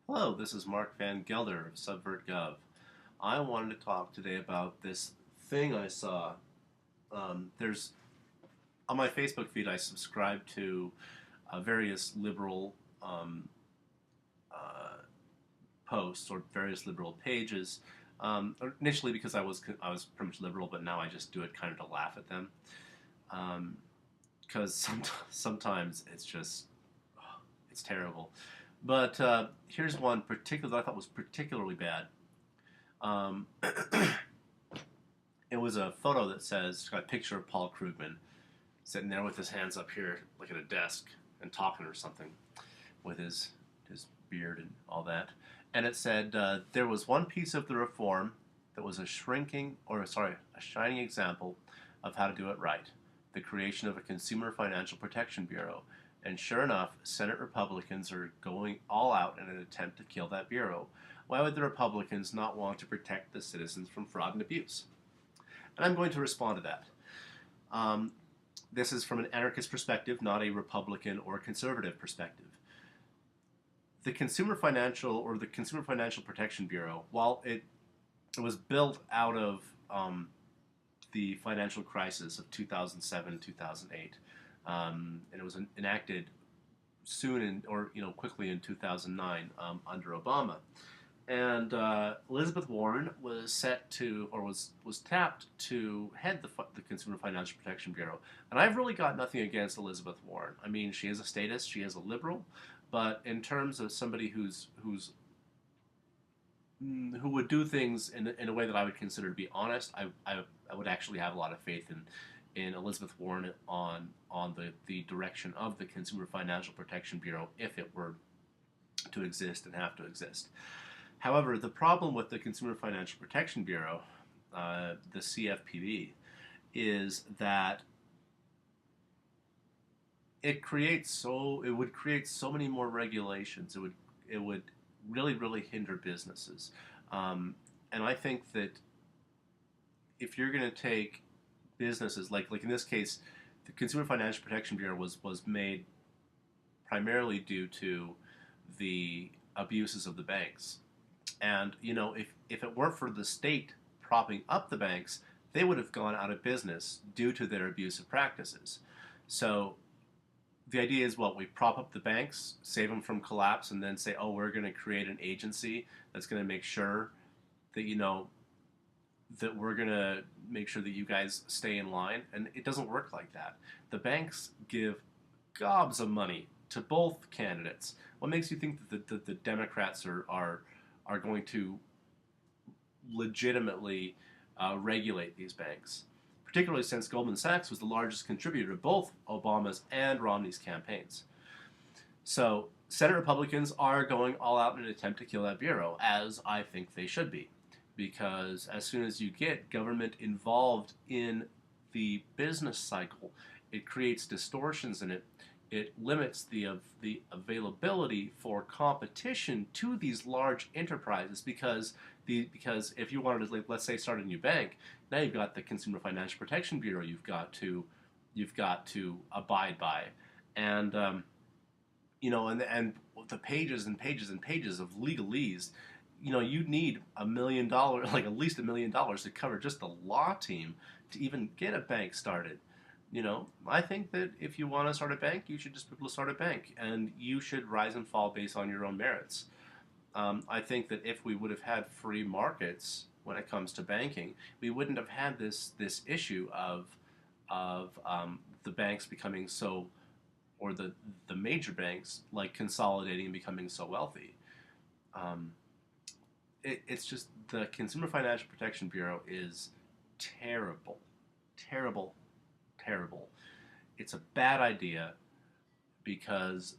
Hello, this is Mark Van Gelder of SubvertGov. I wanted to talk today about this thing I saw. There's on my Facebook feed. I subscribe to various liberal um, uh, posts or various liberal pages. Initially, because I was pretty much liberal, but now I just do it kind of to laugh at them. Because sometimes it's terrible. But here's one particular that I thought was particularly bad. Um, it was a photo that says, it's got a picture of Paul Krugman sitting there with his hands up here, like at a desk, and talking or something with his beard and all that. And it said, there was one piece of the reform that was a shining example of how to do it right: the creation of a Consumer Financial Protection Bureau. And sure enough, Senate Republicans are going all out in an attempt to kill that bureau. Why would the Republicans not want to protect the citizens from fraud and abuse? And I'm going to respond to that. Um, this is from an anarchist perspective, not a Republican or conservative perspective. The Consumer Financial Protection Bureau, while it was built out of the financial crisis of 2007, 2008, and it was enacted quickly in 2009 under Obama. And Elizabeth Warren was set to, or was tapped to head the Consumer Financial Protection Bureau. And I've really got nothing against Elizabeth Warren. I mean, she is a statist, she is a liberal, but in terms of somebody who would do things in a way that I would consider to be honest, I would actually have a lot of faith in Elizabeth Warren on the direction of the Consumer Financial Protection Bureau if it were to exist and have to exist. However, the problem with the Consumer Financial Protection Bureau, the CFPB, is that it would create so many more regulations. It would really hinder businesses, and I think that if you're going to take businesses like in this case, the Consumer Financial Protection Bureau was made primarily due to the abuses of the banks. And if it weren't for the state propping up the banks, they would have gone out of business due to their abusive practices. So the idea is, we prop up the banks, save them from collapse, and then say, oh, we're going to create an agency that's going to make sure that we're going to make sure that you guys stay in line. And it doesn't work like that. The banks give gobs of money to both candidates. What makes you think that the Democrats are going to legitimately regulate these banks? Particularly since Goldman Sachs was the largest contributor to both Obama's and Romney's campaigns. So Senate Republicans are going all out in an attempt to kill that bureau, as I think they should be. Because as soon as you get government involved in the business cycle, it creates distortions in it. It limits the availability for competition to these large enterprises because if you wanted to, like, let's say, start a new bank, now you've got the Consumer Financial Protection Bureau you've got to abide by, and and the pages and pages and pages of legalese. You need $1 million, like at least $1 million, to cover just the law team to even get a bank started. I think that if you want to start a bank, you should just be able to start a bank, and you should rise and fall based on your own merits. I think that if we would have had free markets when it comes to banking, we wouldn't have had this issue of the banks becoming so, or the major banks like consolidating and becoming so wealthy. Um, it's just the Consumer Financial Protection Bureau is terrible, terrible, terrible. It's a bad idea because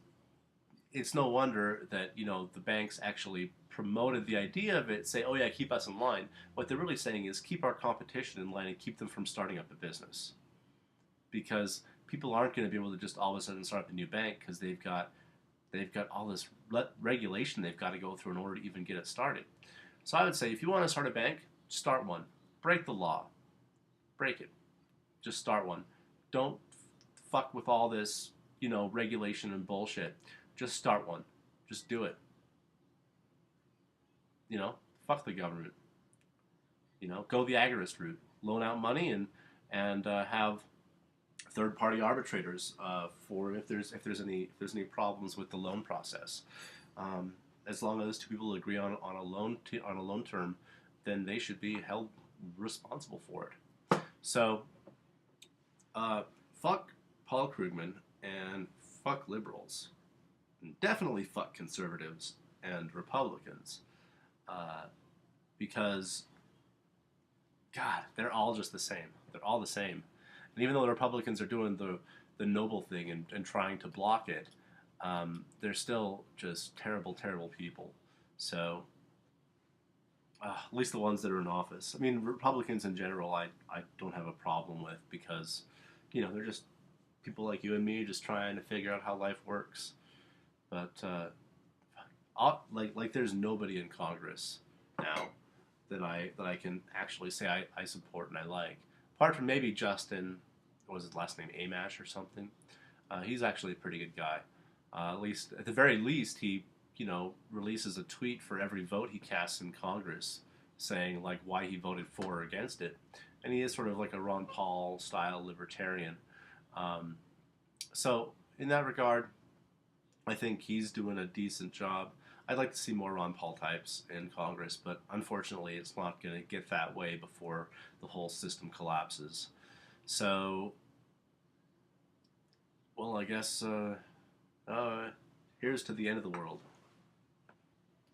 it's no wonder that the banks actually promoted the idea of it, say, oh yeah, keep us in line. What they're really saying is keep our competition in line and keep them from starting up a business, because people aren't going to be able to just all of a sudden start up a new bank because they've got all this regulation they've got to go through in order to even get it started. So I would say if you want to start a bank, start one. Break the law. Break it. Just start one. Don't fuck with all this, regulation and bullshit. Just start one. Just do it. You know, fuck the government. You know, go the agorist route, loan out money and have third-party arbitrators for if there's any problems with the loan process. Um, as long as two people agree on a loan term, then they should be held responsible for it. So, uh, fuck Paul Krugman and fuck liberals. And definitely fuck conservatives and Republicans, uh, because God, they're all just the same. They're all the same. And even though the Republicans are doing the noble thing and trying to block it, they're still just terrible, terrible people. So, at least the ones that are in office. I mean, Republicans in general, I don't have a problem with because, they're just people like you and me just trying to figure out how life works. But like there's nobody in Congress now that I can actually say I support and I like. Apart from maybe Justin, what was his last name, Amash or something. He's actually a pretty good guy. At the very least, he releases a tweet for every vote he casts in Congress, saying like why he voted for or against it, and he is sort of like a Ron Paul style libertarian. Um, so in that regard, I think he's doing a decent job. I'd like to see more Ron Paul types in Congress, but unfortunately, it's not going to get that way before the whole system collapses. So, well, I guess here's to the end of the world.